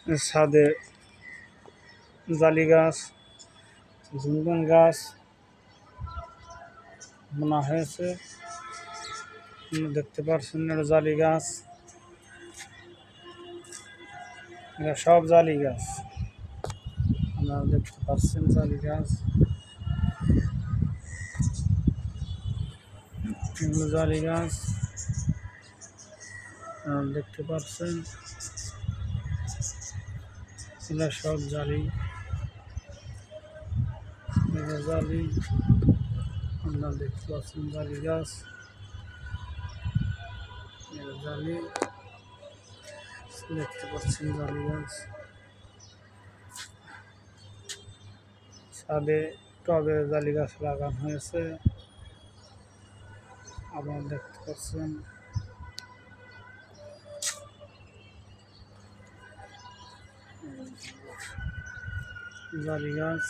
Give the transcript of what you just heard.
ছাদে জালি গাছ, ঝুনগুন গাছ বোনা হয়েছে। দেখতে পাচ্ছেন এটা জালি গাছ, এটা সব জালি গাছ। আপনারা দেখতে পাচ্ছেন জালি গাছ, এগুলো জালি গাছ দেখতে পাচ্ছেন, এগুলো সব জালি, এটা জালি। আপনারা দেখতে পাচ্ছেন জালি গাছ, এটা জালি, দেখতে পাচ্ছেন জালি গাছ। ছাদে টবে জালি গাছ লাগানো হয়েছে, আপনারা দেখতে পাচ্ছেন। জালি গাছ।